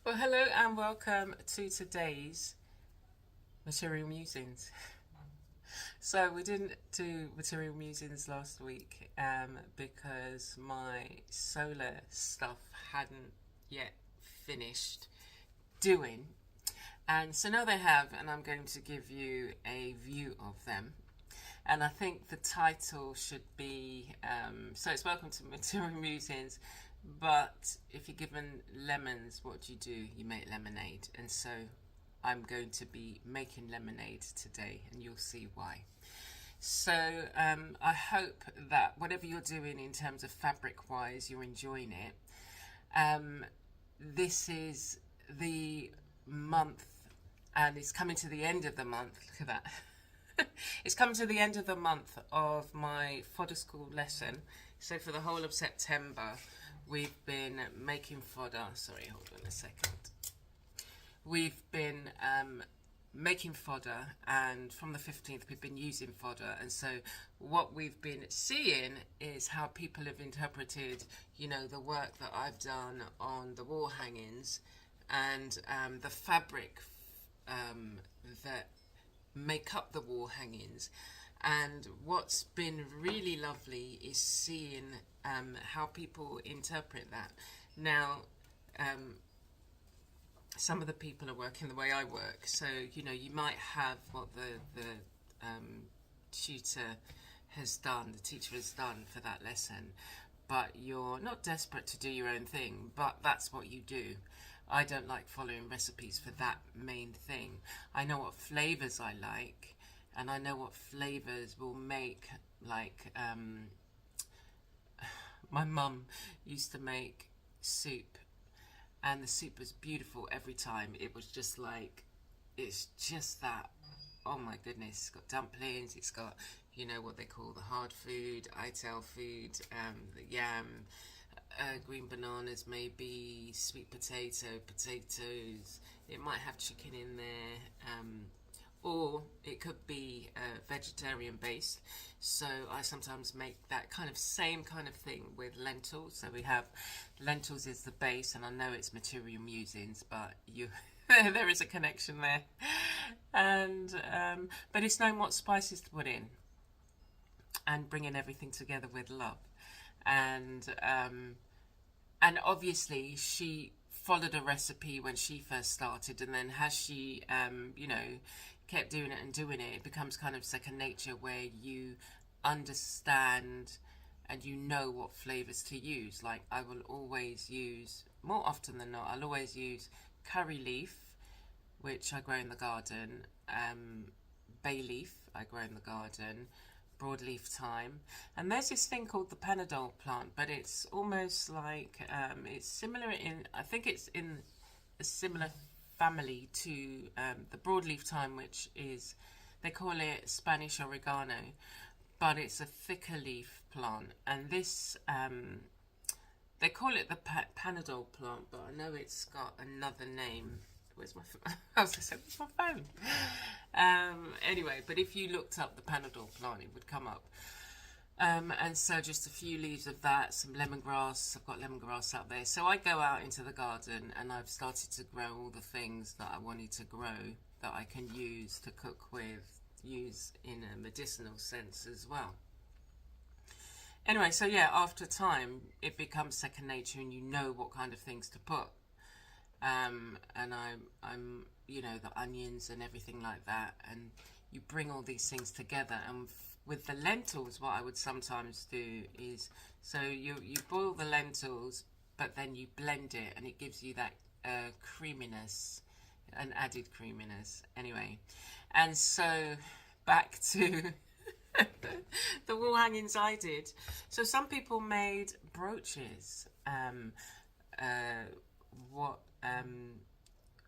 Well, hello and welcome to today's Material Musings. So, we didn't do Material Musings last week because my solar stuff hadn't yet finished doing. And so now they have, and I'm going to give you a view of them. And I think the title should be so it's Welcome to Material Musings. But if you're given lemons, what do? You make lemonade. And so I'm going to be making lemonade today, and you'll see why. So I hope that whatever you're doing in terms of fabric wise, you're enjoying it. This is the month, and it's coming to the end of the month. Look at that. It's coming to the end of the month of my Fodder school lesson. So for the whole of September, we've been making fodder. Sorry, hold on a second. We've been making fodder, and from the 15th, we've been using fodder. And so, what we've been seeing is how people have interpreted, the work that I've done on the wall hangings and the fabric that make up the wall hangings. And what's been really lovely is seeing how people interpret that. Now, some of the people are working the way I work, so you might have what the tutor has done, the teacher has done for that lesson, but you're not desperate to do your own thing. But that's what you do. I don't like following recipes for that main thing. I know what flavors I like, and I know what flavors will make, like my mum used to make soup, and the soup was beautiful every time. It was just like, it's just that, oh my goodness, it's got dumplings, it's got, what they call the hard food, ITAL food, the yam, green bananas, maybe sweet potatoes, it might have chicken in there, or it could be vegetarian based. So I sometimes make that same kind of thing with lentils. So we have lentils is the base, and I know it's Material Musings, but there is a connection there. And but it's knowing what spices to put in and bringing everything together with love. And obviously she followed a recipe when she first started, and then as she kept doing it and doing it, it becomes kind of second nature, where you understand and what flavors to use. Like, I will always use, more often than not, I'll always use curry leaf, which I grow in the garden, bay leaf I grow in the garden, broadleaf thyme, and there's this thing called the Panadol plant, but it's almost like it's similar I think it's in a similar family to the broadleaf thyme, which is, they call it Spanish oregano, but it's a thicker leaf plant. And this they call it the Panadol plant, but I know it's got another name. Where's my phone? I was going to say, where's my phone? Anyway, but if you looked up the Panadol plant, it would come up. And so just a few leaves of that, some lemongrass. I've got lemongrass out there. So I go out into the garden, and I've started to grow all the things that I wanted to grow that I can use to cook with, use in a medicinal sense as well. Anyway, so yeah, after time, it becomes second nature, and you know what kind of things to put. And I'm the onions and everything like that, and you bring all these things together. And with the lentils, what I would sometimes do is, so you boil the lentils, but then you blend it, and it gives you that creaminess, an added creaminess. Anyway, and so back to the wall hangings I did. So some people made brooches. What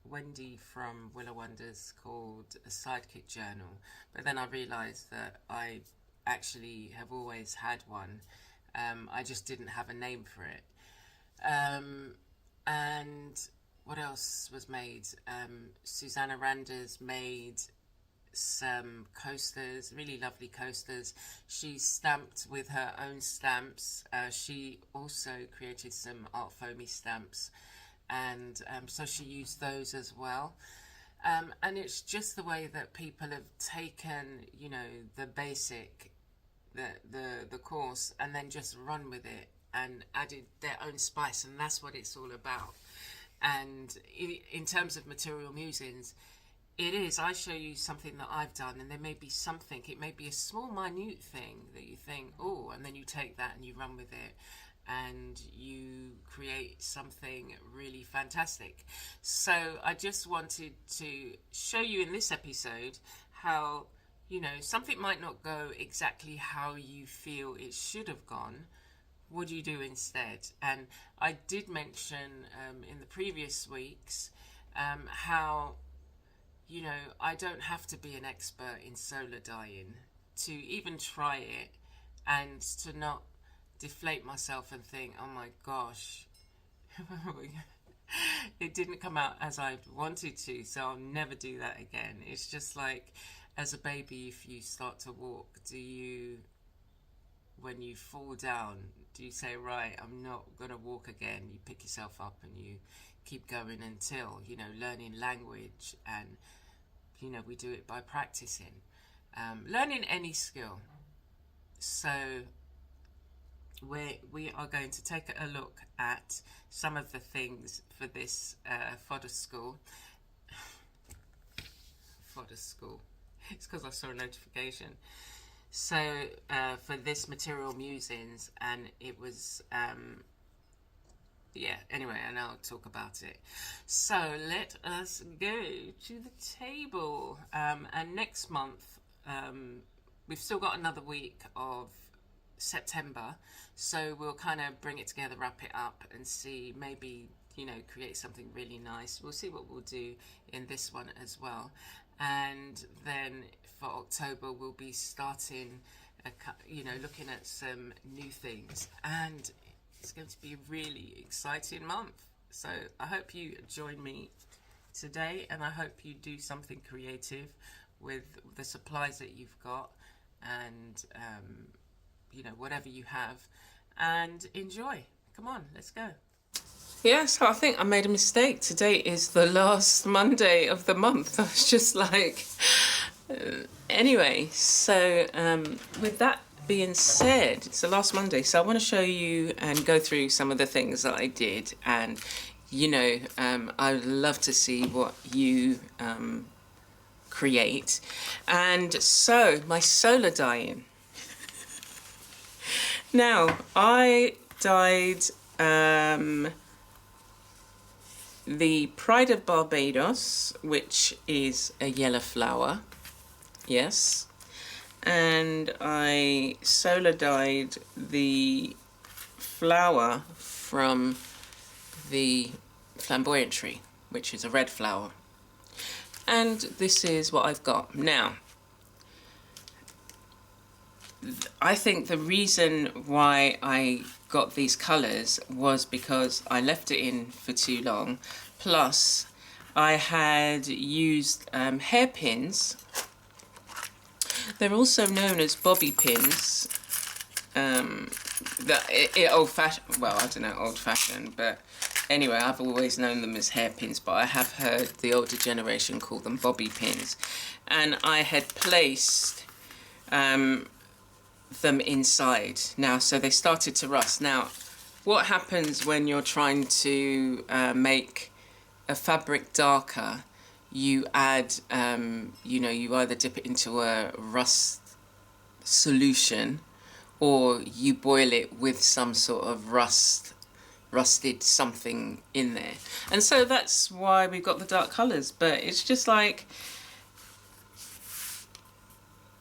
Wendy from Willow Wonders called a sidekick journal, but then I realised that I actually have always had one. I just didn't have a name for it. And what else was made? Susanna Randers made some coasters, really lovely coasters. She stamped with her own stamps. She also created some art foamy stamps and so she used those as well. And it's just the way that people have taken, you know, the basic, the course, and then just run with it and added their own spice, and that's what it's all about. And in terms of Material Musings, it is, I show you something that I've done, and there may be something, it may be a small, minute thing that you think, oh, and then you take that and you run with it, and you create something really fantastic. So I just wanted to show you in this episode how, you know, something might not go exactly how you feel it should have gone. What do you do instead? And I did mention in the previous weeks how, you know, I don't have to be an expert in solar dyeing to even try it, and to not deflate myself and think, oh my gosh, it didn't come out as I wanted to, so I'll never do that again. It's just like, as a baby, if you start to walk, do you, when you fall down, do you say, right, I'm not going to walk again? You pick yourself up and you keep going until, you know, learning language, and, you know, we do it by practicing. Learning any skill. So we are going to take a look at some of the things for this Fodder school. Fodder school. It's because I saw a notification. So for this Material Musings, and it was yeah, anyway, and I'll talk about it. So let us go to the table. And next month, we've still got another week of September, so we'll kind of bring it together, wrap it up, and see, maybe, you know, create something really nice. We'll see what we'll do in this one as well. And then for October, we'll be starting, you know, looking at some new things, and it's going to be a really exciting month. So I hope you join me today, and I hope you do something creative with the supplies that you've got, and you know, whatever you have, and enjoy. Come on, let's go. Yeah, so I think I made a mistake. Today is the last Monday of the month. I was just like, anyway, so with that being said, it's the last Monday, so I want to show you and go through some of the things that I did, and, you know, I would love to see what you create. And so my solar dyeing. Now, I dyed the Pride of Barbados, which is a yellow flower, yes, and I solar dyed the flower from the flamboyant tree, which is a red flower. And this is what I've got. Now, I think the reason why I got these colours was because I left it in for too long, plus I had used hairpins. They're also known as bobby pins. Old-fashioned, well, I don't know, old-fashioned, but anyway, I've always known them as hairpins, but I have heard the older generation call them bobby pins. And I had placed them inside now, so they started to rust. Now, what happens when you're trying to make a fabric darker? You add, you know, you either dip it into a rust solution, or you boil it with some sort of rusted something in there. And so that's why we've got the dark colours. But it's just like,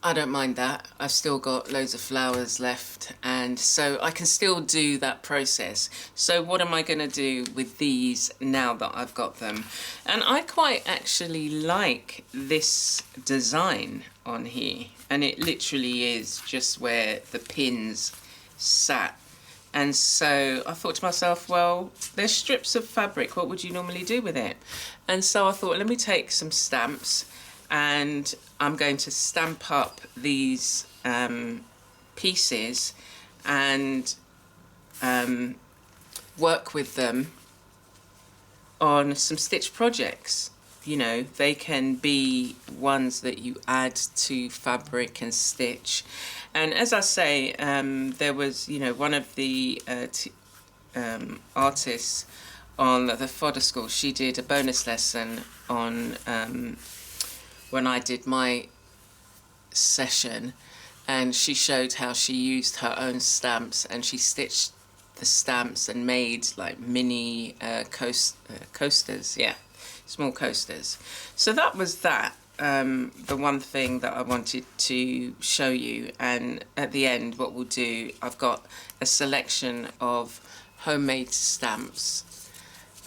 I don't mind that. I've still got loads of flowers left, and so I can still do that process. So what am I going to do with these now that I've got them? And I quite actually like this design on here, and it literally is just where the pins sat. And so I thought to myself, well, there's strips of fabric, what would you normally do with it? And so I thought, let me take some stamps, and I'm going to stamp up these pieces and work with them on some stitch projects. You know, they can be ones that you add to fabric and stitch. And as I say, there was, you know, one of the artists on the Fodder school, she did a bonus lesson on when I did my session, and she showed how she used her own stamps, and she stitched the stamps and made like mini coasters, yeah, small coasters. So that was that, the one thing that I wanted to show you. And at the end, what we'll do, I've got a selection of homemade stamps,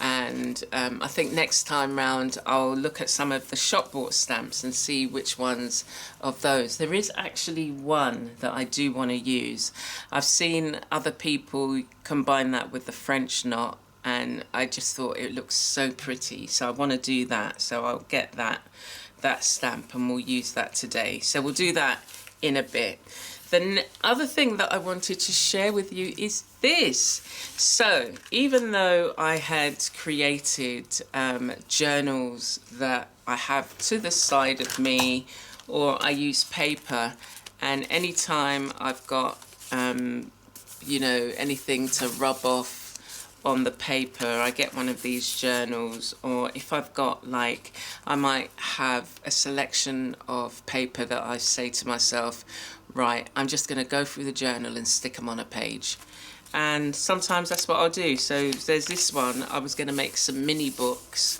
and I think next time round I'll look at some of the shop bought stamps and see which ones of those. There is actually one that I do want to use. I've seen other people combine that with the French knot, and I just thought it looks so pretty, so I want to do that. So I'll get that stamp and we'll use that today. So we'll do that in a bit. The other thing that I wanted to share with you is this. So even though I had created journals that I have to the side of me, or I use paper, and anytime I've got you know, anything to rub off on the paper, I get one of these journals. Or if I've got, like, I might have a selection of paper that I say to myself, right, I'm just going to go through the journal and stick them on a page. And sometimes that's what I'll do. So there's this one, I was going to make some mini books,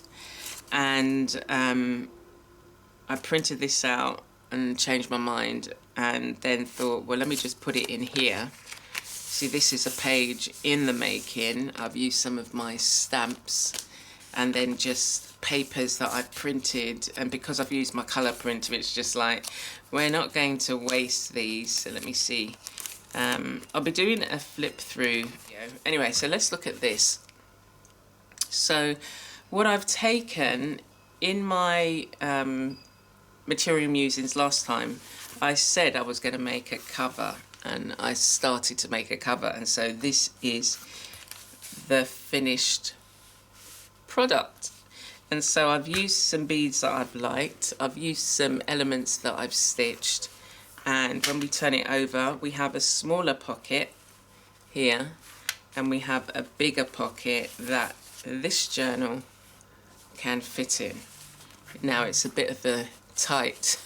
and I printed this out and changed my mind, and then thought, well, let me just put it in here. See, this is a page in the making. I've used some of my stamps and then just papers that I've printed, and because I've used my colour printer, it's just like, we're not going to waste these. So let me see. I'll be doing a flip through. Anyway, so let's look at this. So what I've taken in my Material Musings last time, I said I was going to make a cover, and I started to make a cover, and so this is the finished product. And so I've used some beads that I've liked, I've used some elements that I've stitched, and when we turn it over, we have a smaller pocket here, and we have a bigger pocket that this journal can fit in. Now it's a bit of a tight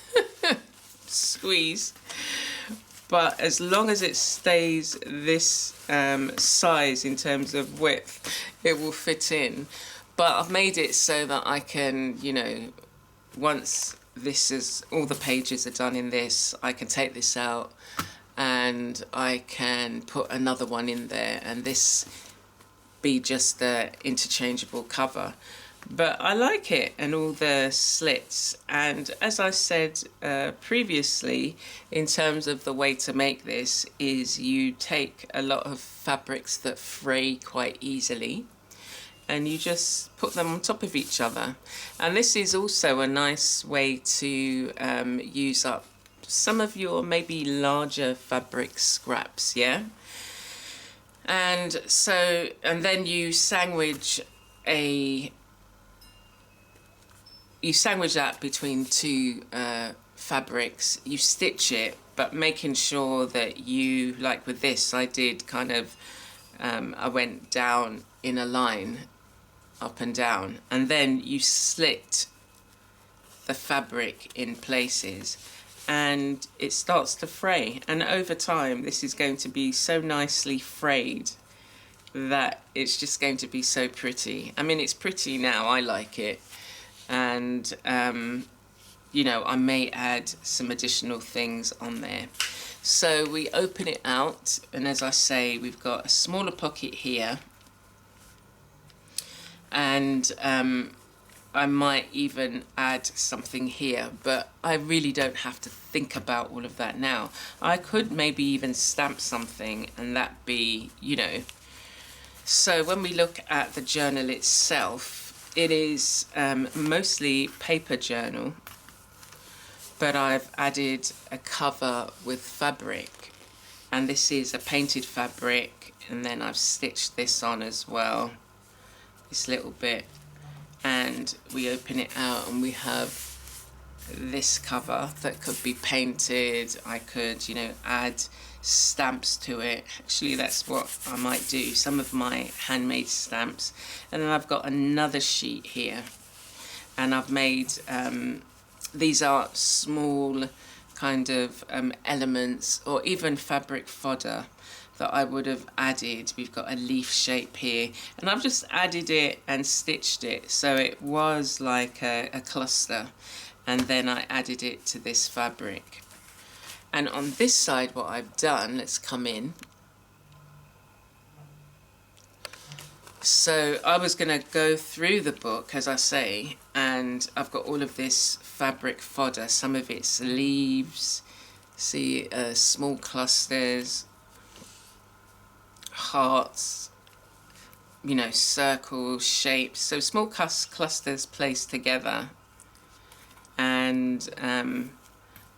squeeze, but as long as it stays this size in terms of width, it will fit in. But I've made it so that I can, you know, once this is, all the pages are done in this, I can take this out and I can put another one in there, and this be just the interchangeable cover. But I like it, and all the slits. And as I said previously, in terms of the way to make this, is you take a lot of fabrics that fray quite easily, and you just put them on top of each other. And this is also a nice way to use up some of your maybe larger fabric scraps, yeah? And so, and then you sandwich that between two fabrics. You stitch it, but making sure that you, like with this, I did kind of, I went down in a line, up and down, and then you slit the fabric in places, and it starts to fray. And over time, this is going to be so nicely frayed that it's just going to be so pretty. I mean, it's pretty now, I like it. And you know, I may add some additional things on there. So we open it out, and as I say, we've got a smaller pocket here, and I might even add something here, but I really don't have to think about all of that now. I could maybe even stamp something and that be, you know. So when we look at the journal itself, it is mostly paper journal, but I've added a cover with fabric, and this is a painted fabric, and then I've stitched this on as well, this little bit. and we open it out and we have this cover that could be painted. I could, you know, add stamps to it. Actually, that's what I might do, some of my handmade stamps. And then I've got another sheet here, and I've made these are small kind of elements, or even fabric fodder that I would have added. We've got a leaf shape here, and I've just added it and stitched it so it was like a cluster, and then I added it to this fabric. And on this side, what I've done, let's come in. So I was going to go through the book, as I say, and I've got all of this fabric fodder. Some of it's leaves, see, small clusters, hearts, you know, circles, shapes. So small clusters placed together. And,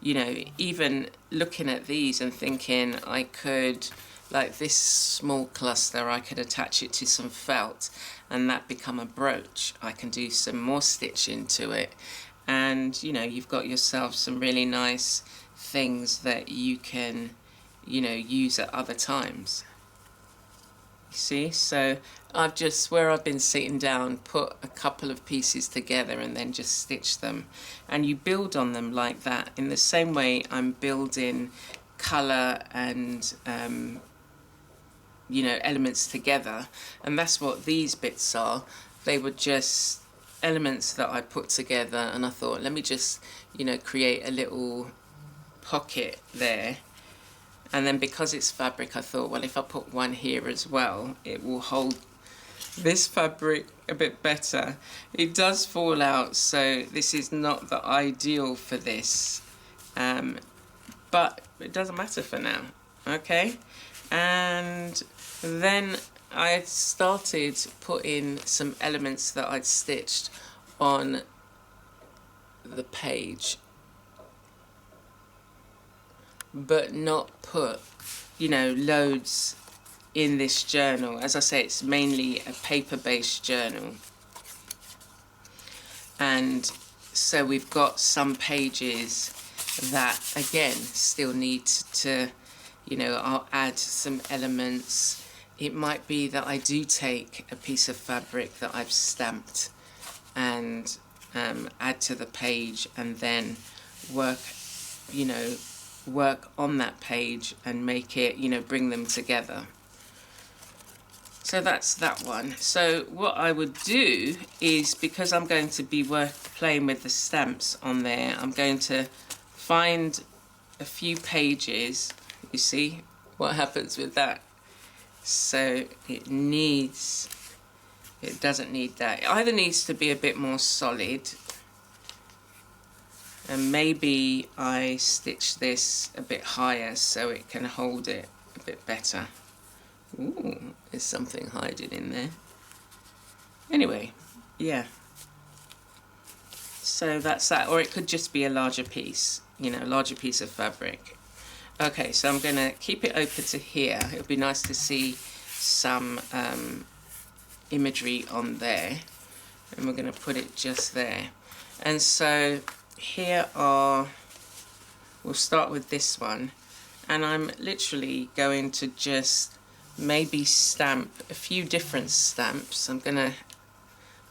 you know, even looking at these and thinking I could, like this small cluster, I could attach it to some felt and that become a brooch. I can do some more stitching to it, and you know, you've got yourself some really nice things that you can, you know, use at other times. You see, so I've just, where I've been sitting down, put a couple of pieces together and then just stitch them, and you build on them like that. In the same way I'm building colour and you know, elements together, and that's what these bits are. They were just elements that I put together, and I thought, let me just, you know, create a little pocket there. And then because it's fabric, I thought, well, if I put one here as well, it will hold this fabric a bit better. It does fall out, so this is not the ideal for this, but it doesn't matter for now. Okay, and then I started putting some elements that I'd stitched on the page, but not put, you know, loads in this journal. As I say, it's mainly a paper-based journal, and so we've got some pages that again still need to, you know, I'll add some elements. It might be that I do take a piece of fabric that I've stamped and add to the page, and then work, you know, work on that page and make it, you know, bring them together. So that's that one. So what I would do is, because I'm going to be playing with the stamps on there, I'm going to find a few pages. You see what happens with that? So it doesn't need that. It either needs to be a bit more solid, and maybe I stitch this a bit higher so it can hold it a bit better. Ooh, there's something hiding in there. Anyway, yeah. So that's that, or it could just be a larger piece, you know, a larger piece of fabric. Okay, so I'm going to keep it open to here. It would be nice to see some imagery on there, and we're going to put it just there. And so here are, we'll start with this one, and I'm literally going to just maybe stamp a few different stamps. I'm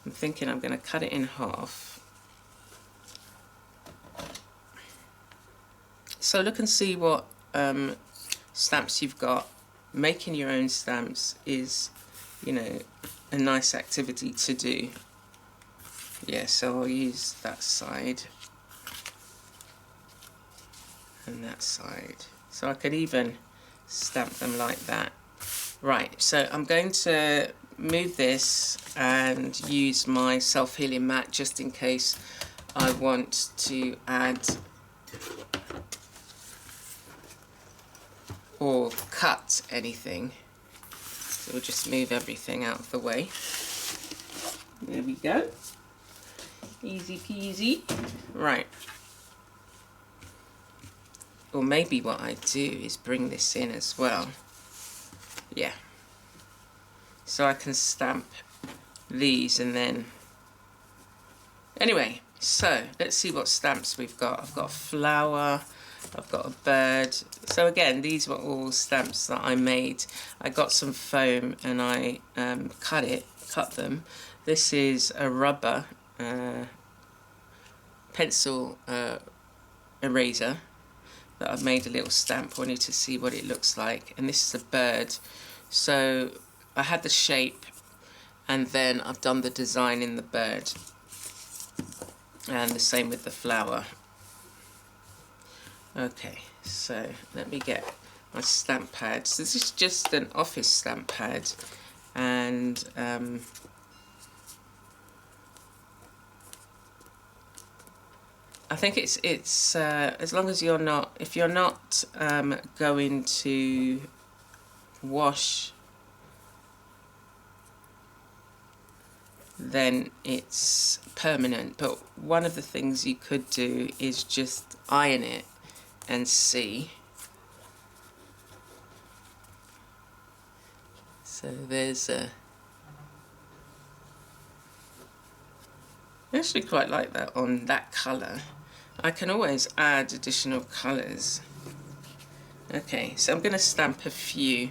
thinking I'm going to cut it in half. So look and see what stamps you've got. Making your own stamps is, you know, a nice activity to do. Yeah, so I'll use that side and that side. So I could even stamp them like that. Right, so I'm going to move this and use my self-healing mat just in case I want to add or cut anything. So we'll just move everything out of the way. There we go. Easy peasy. Right. Or maybe what I do is bring this in as well. Yeah. So I can stamp these and then Anyway, so let's see what stamps we've got. I've got a flower, I've got a bird. So again, these were all stamps that I made. I got some foam and I cut them. This is a rubber pencil eraser that I've made a little stamp. Wanted to see what it looks like. And this is a bird. So I had the shape and then I've done the design in the bird. And the same with the flower. Okay, so let me get my stamp pad. So this is just an office stamp pad, and I think it's as long as you're not, if you're not going to wash, then it's permanent. But one of the things you could do is just iron it and see. So there's a, I actually quite like that on that colour. I can always add additional colours. Okay, so I'm going to stamp a few.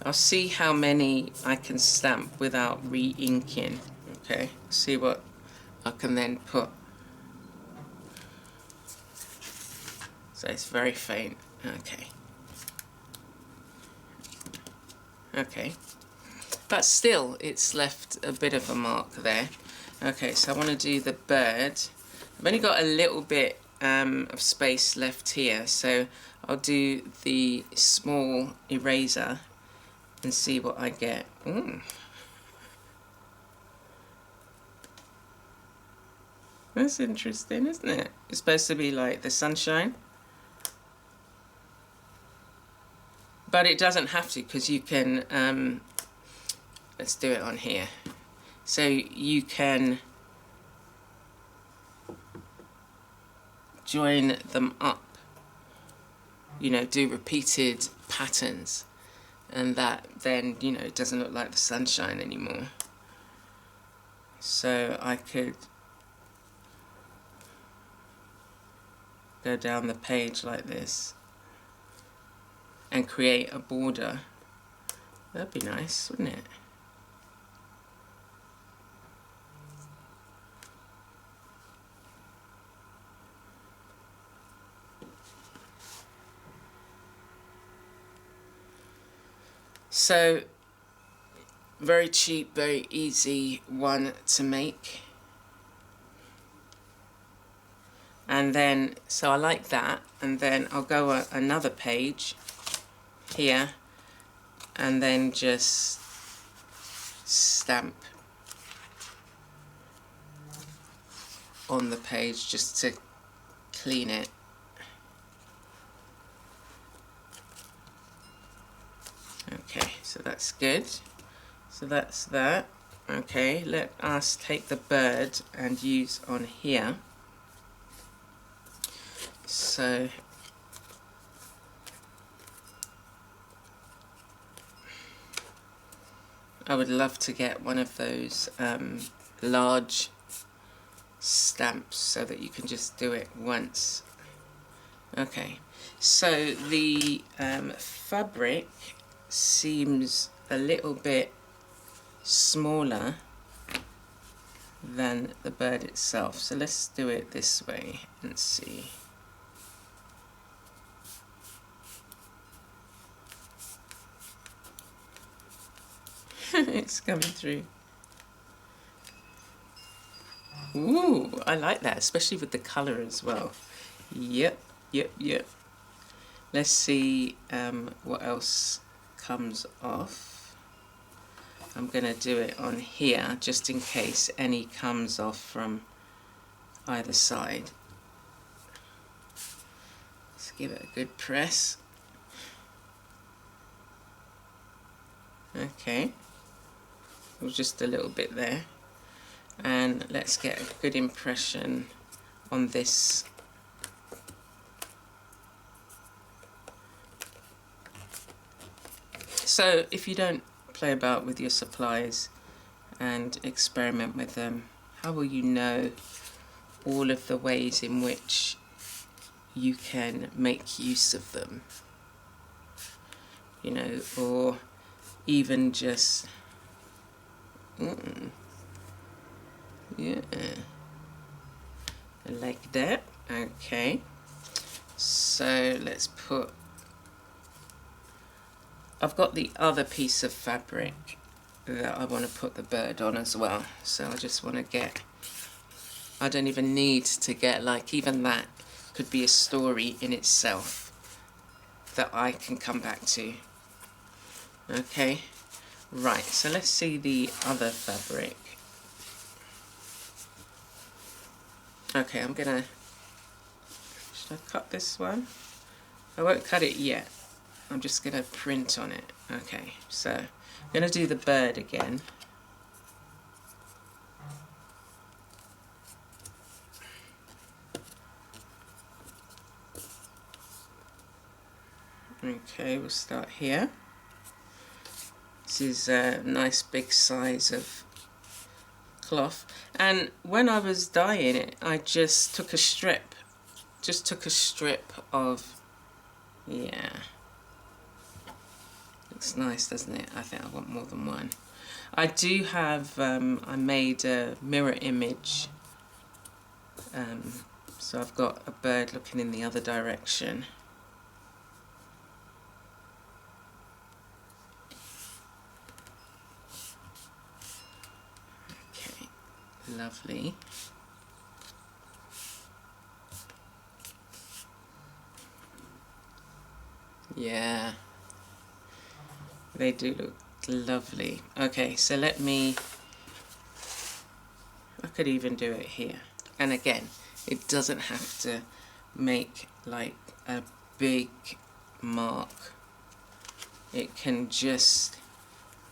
I'll see how many I can stamp without re-inking. Okay, see what I can then put. So it's very faint. Okay. Okay. But still, it's left a bit of a mark there. Okay, so I want to do the bird. I've only got a little bit of space left here, so I'll do the small eraser and see what I get. That's interesting, isn't it? It's supposed to be like the sunshine. But it doesn't have to, because you can, let's do it on here. So you can join them up, you know, do repeated patterns, and that then, you know, it doesn't look like the sunshine anymore. So I could go down the page like this and create a border. That'd be nice, wouldn't it? So, very cheap, very easy one to make. And then, so I like that, and then I'll go another page here and then just stamp on the page just to clean it. Okay, so that's good. So that's that. Okay, let us take the bird and use on here. So I would love to get one of those large stamps so that you can just do it once. Okay, so the fabric seems a little bit smaller than the bird itself, so let's do it this way and see. It's coming through. Ooh, I like that, especially with the colour as well. Yep. Let's see what else comes off. I'm going to do it on here just in case any comes off from either side. Let's give it a good press. Okay. Just a little bit there, and let's get a good impression on this. So if you don't play about with your supplies and experiment with them, how will you know all of the ways in which you can make use of them? You know, or even just, yeah, like that. Okay, so let's put, I've got the other piece of fabric that I want to put the bird on as well, so I just want to get, I don't even need to get, like, even that could be a story in itself that I can come back to. Okay, right, so let's see the other fabric. Okay, I'm gonna, should I cut this one? I won't cut it yet. I'm just gonna print on it. Okay, so I'm gonna do the bird again. Okay, we'll start here. This is a nice big size of cloth, and when I was dyeing it, I just took a strip, of, yeah, looks nice, doesn't it? I think I want more than one. I do have, I made a mirror image, so I've got a bird looking in the other direction. Okay, lovely. Yeah, they do look lovely. Okay, so let me, I could even do it here. And again, it doesn't have to make like a big mark. It can just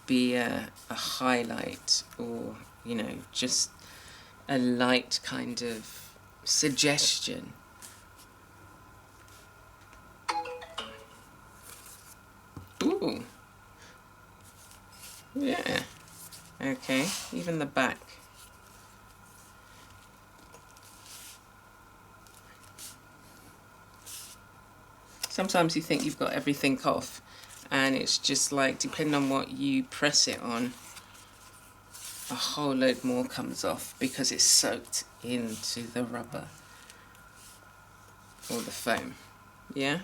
be a highlight, or, you know, just a light kind of suggestion. Ooh. Yeah. Okay, even the back. Sometimes you think you've got everything off, and it's just like, depending on what you press it on, a whole load more comes off because it's soaked into the rubber or the foam. Yeah.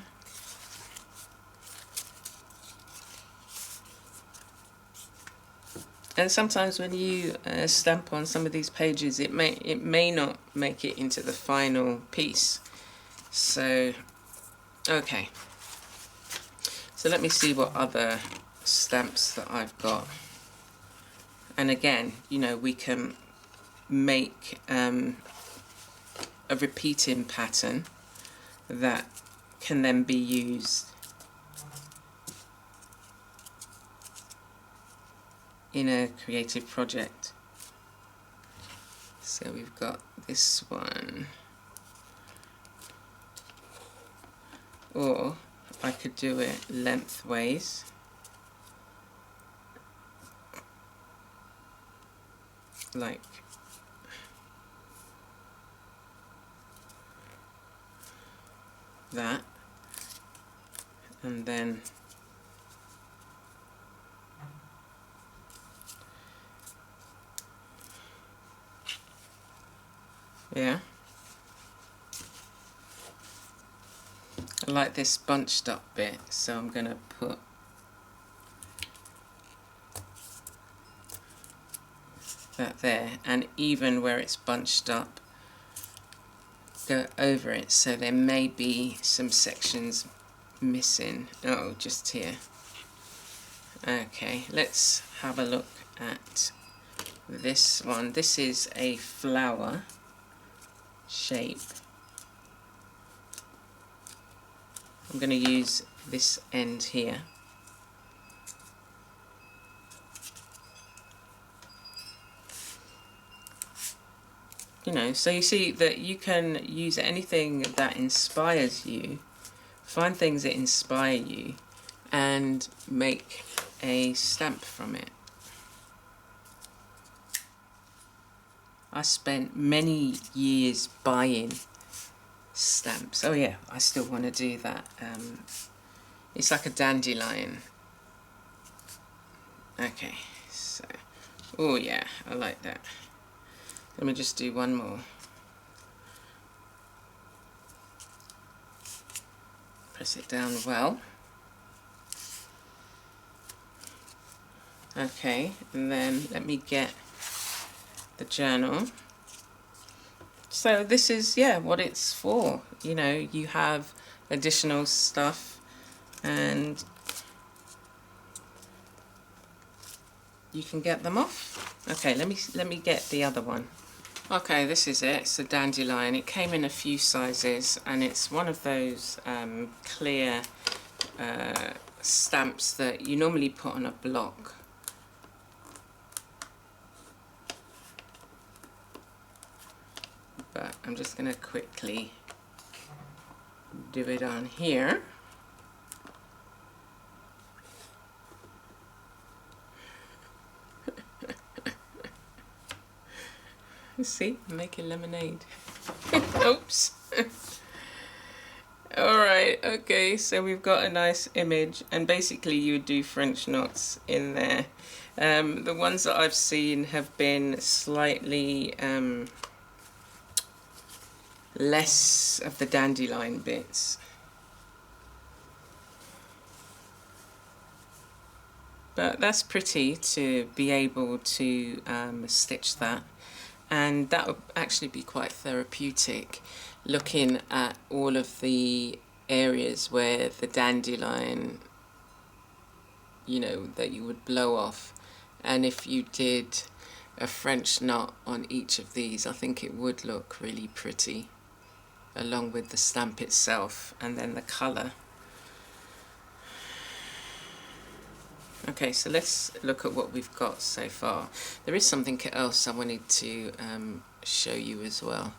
And sometimes when you stamp on some of these pages, it may not make it into the final piece. So, okay. So let me see what other stamps that I've got. And again, you know, we can make a repeating pattern that can then be used in a creative project. So we've got this one, or I could do it lengthways, like that, and then yeah, I like this bunched up bit, so I'm gonna put that there, and even where it's bunched up, go over it, so there may be some sections missing. Oh, just here. Okay, let's have a look at this one. This is a flower shape. I'm going to use this end here. You know, so you see that you can use anything that inspires you, find things that inspire you, and make a stamp from it. I spent many years buying stamps. Oh yeah, I still want to do that. It's like a dandelion. Okay, so, oh yeah, I like that. Let me just do one more. Press it down well. Okay, and then let me get the journal. So this is, yeah, what it's for. You know, you have additional stuff and you can get them off. Okay, let me get the other one. Okay, this is it. It's a dandelion. It came in a few sizes, and it's one of those clear stamps that you normally put on a block. But I'm just going to quickly do it on here. See, I'm making lemonade. Oops. Alright, okay, so we've got a nice image, and basically you would do French knots in there. The ones that I've seen have been slightly less of the dandelion bits. But that's pretty to be able to stitch that. And that would actually be quite therapeutic, looking at all of the areas where the dandelion, you know, that you would blow off. And if you did a French knot on each of these, I think it would look really pretty, along with the stamp itself and then the colour. Okay, so let's look at what we've got so far. There is something else I wanted to show you as well.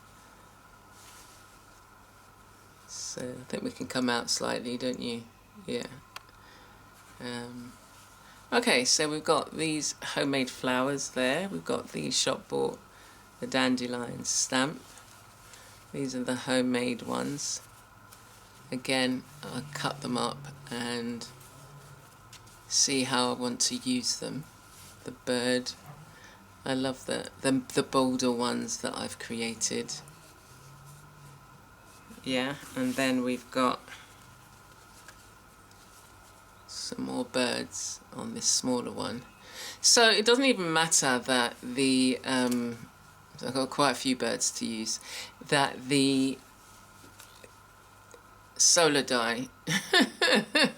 So I think we can come out slightly, don't you? Yeah. Okay, so we've got these homemade flowers there. We've got the shop bought, the dandelion stamp. These are the homemade ones. Again, I'll cut them up and see how I want to use them. The bird, I love the bolder ones that I've created. Yeah, and then we've got some more birds on this smaller one. So it doesn't even matter that the I've got quite a few birds to use, that the solar die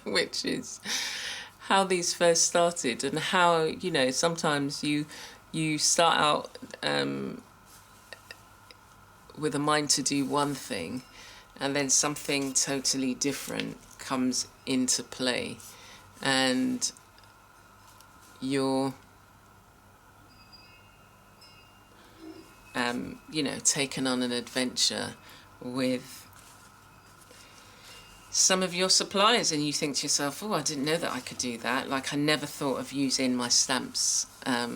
which is how these first started, and how, you know, sometimes you start out with a mind to do one thing, and then something totally different comes into play, and you're you know, taken on an adventure with some of your suppliers, and you think to yourself, oh, I didn't know that I could do that. Like, I never thought of using my stamps. I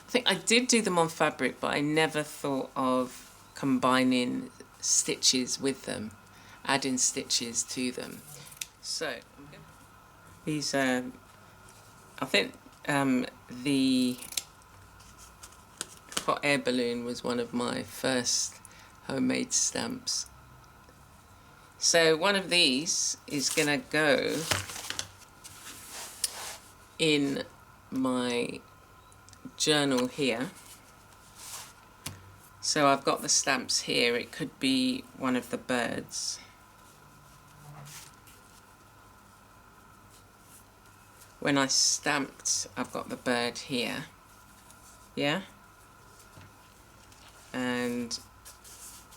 think I did do them on fabric, but I never thought of combining stitches with them, adding stitches to them. So these I think the hot air balloon was one of my first homemade stamps. So one of these is going to go in my journal here. So I've got the stamps here. It could be one of the birds. When I stamped, I've got the bird here. Yeah? And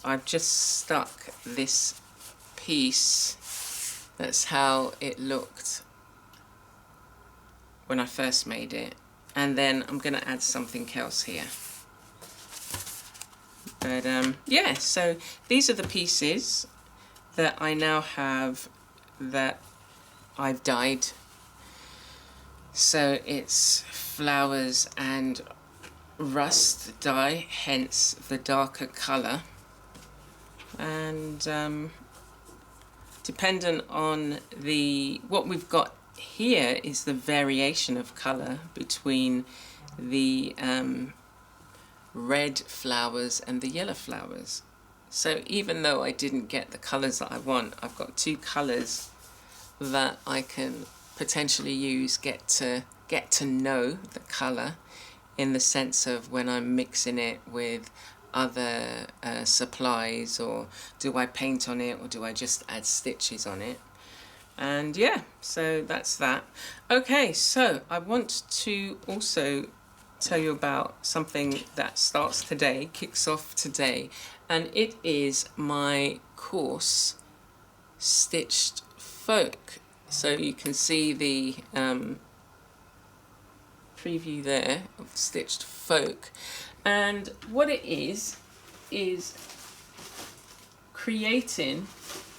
I've just stuck this piece. That's how it looked when I first made it, and then I'm going to add something else here. But yeah, so these are the pieces that I now have that I've dyed. So it's flowers and rust dye, hence the darker colour. And dependent on what we've got here is the variation of colour between the red flowers and the yellow flowers. So even though I didn't get the colours that I want, I've got two colours that I can potentially use, get to know the colour, in the sense of when I'm mixing it with other supplies, or do I paint on it, or do I just add stitches on it. And yeah, so that's that. Okay, so I want to also tell you about something that starts today, kicks off today, and it is my course, Stitched Folk. So you can see the preview there of Stitched Folk, and what it is creating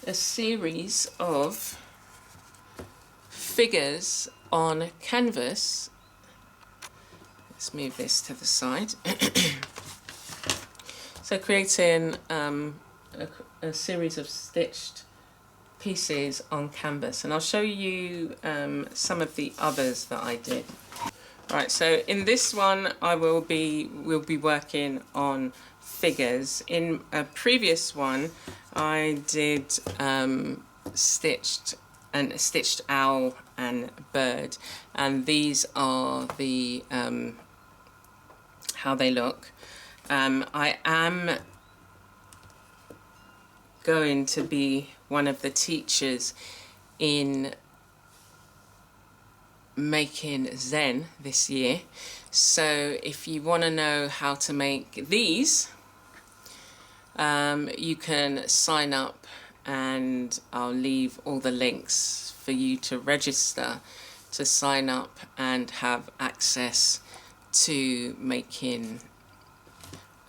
a series of figures on canvas. Let's move this to the side. So creating a series of stitched pieces on canvas, and I'll show you some of the others that I did. Right, so in this one we'll be working on figures. In a previous one I did stitched owl and bird, and these are the how they look. I am going to be one of the teachers in Making Zen this year, so if you want to know how to make these, you can sign up, and I'll leave all the links for you to register to sign up and have access to making.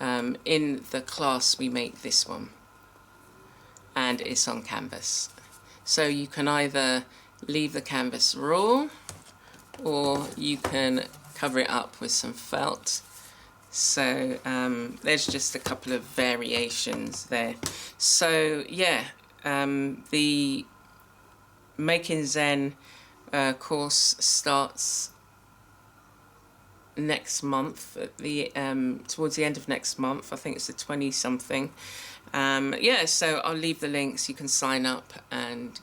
In the class we make this one, and it's on canvas, so you can either leave the canvas raw, or you can cover it up with some felt. So there's just a couple of variations there. So yeah, the Making Zen course starts next month, at the towards the end of next month. I think it's the 20 something. Yeah, so I'll leave the links. You can sign up and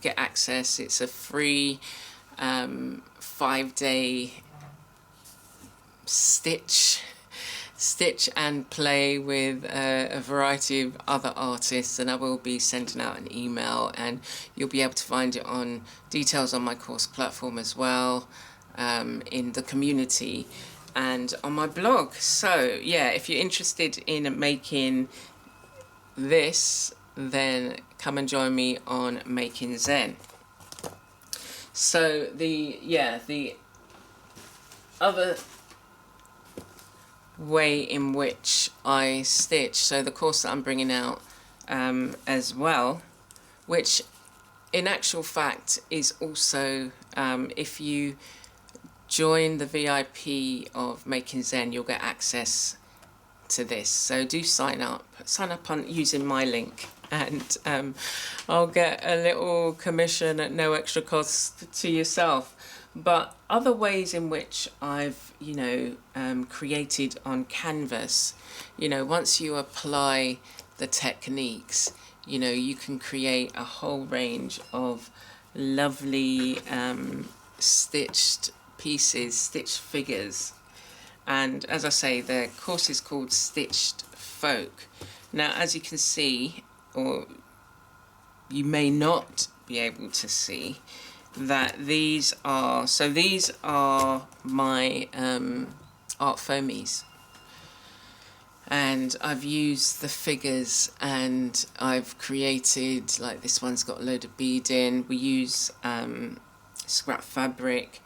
get access. It's a free 5-day stitch and play with a variety of other artists, and I will be sending out an email, and you'll be able to find it on details on my course platform as well, in the community and on my blog. So yeah, if you're interested in making this, then come and join me on Making Zen. So the other way in which I stitch, so the course that I'm bringing out as well, which in actual fact is also, if you join the VIP of Making Zen, you'll get access to this. So do sign up on using my link, and I'll get a little commission at no extra cost to yourself. But other ways in which I've created on canvas, once you apply the techniques, you can create a whole range of lovely stitched pieces, stitched figures. And as I say, the course is called Stitched Folk. Now, as you can see, or you may not be able to see, that these are my art foamies, and I've used the figures, and I've created, like this one's got a load of beading. We use scrap fabric,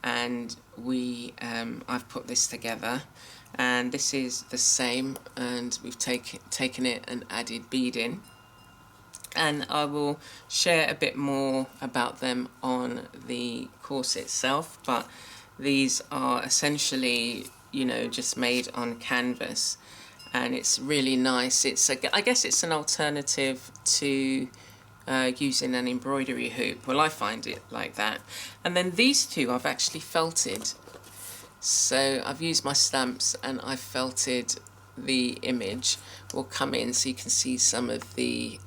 and I've put this together, and this is the same, and we've taken it and added beading, and I will share a bit more about them on the course itself. But these are essentially you know, just made on canvas, and it's really nice. I guess it's an alternative to using an embroidery hoop. Well, I find it like that. And then these two I've actually felted. So I've used my stamps and I've felted the image. Will come in so you can see some of the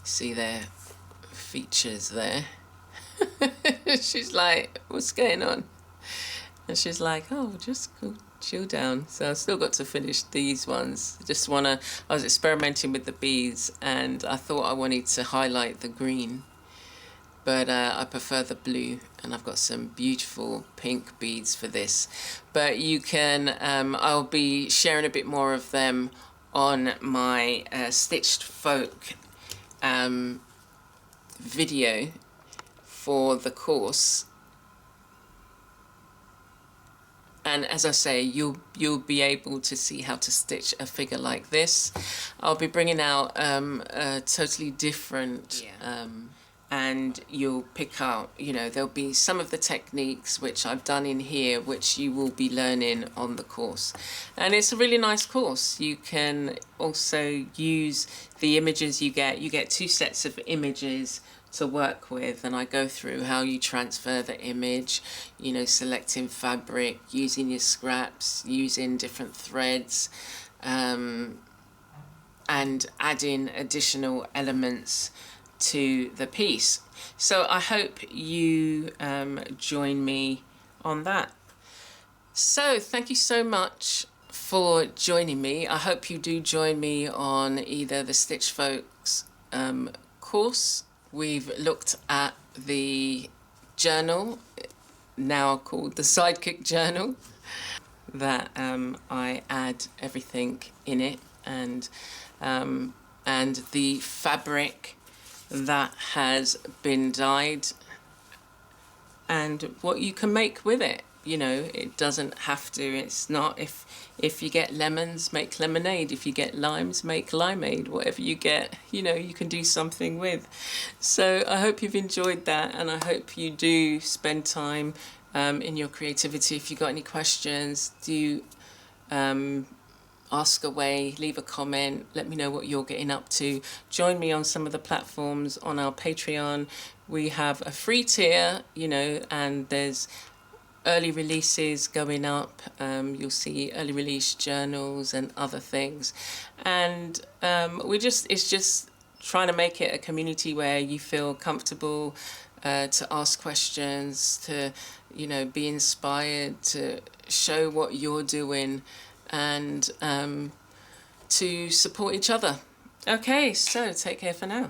see their features there. She's like, what's going on? And she's like, oh, just go chill down. So I've still got to finish these ones. I was experimenting with the beads and I thought I wanted to highlight the green, but I prefer the blue, and I've got some beautiful pink beads for this. But you can, I'll be sharing a bit more of them on my Stitched Folk video for the course. And as I say, you'll be able to see how to stitch a figure like this. I'll be bringing out a totally different, and you'll pick out, you know, there'll be some of the techniques which I've done in here, which you will be learning on the course. And it's a really nice course. You can also use the images you get. You get 2 sets of images to work with, and I go through how you transfer the image, you know, selecting fabric, using your scraps, using different threads, and adding additional elements to the piece. So I hope you join me on that. So thank you so much for joining me. I hope you do join me on either the Stitch Folks course. We've looked at the journal, now called the Sidekick journal, that I add everything in it, and the fabric that has been dyed, and what you can make with it. You know, it doesn't have to, it's not, if you get lemons, make lemonade. If you get limes, make limeade. Whatever you get, you know, you can do something with. So I hope you've enjoyed that, and I hope you do spend time in your creativity. If you've got any questions, do ask away, leave a comment, let me know what you're getting up to. Join me on some of the platforms on our Patreon. We have a free tier, you know, and there's early releases going up. You'll see early release journals and other things, and it's just trying to make it a community where you feel comfortable to ask questions, to, you know, be inspired, to show what you're doing, and to support each other. Okay, so take care for now.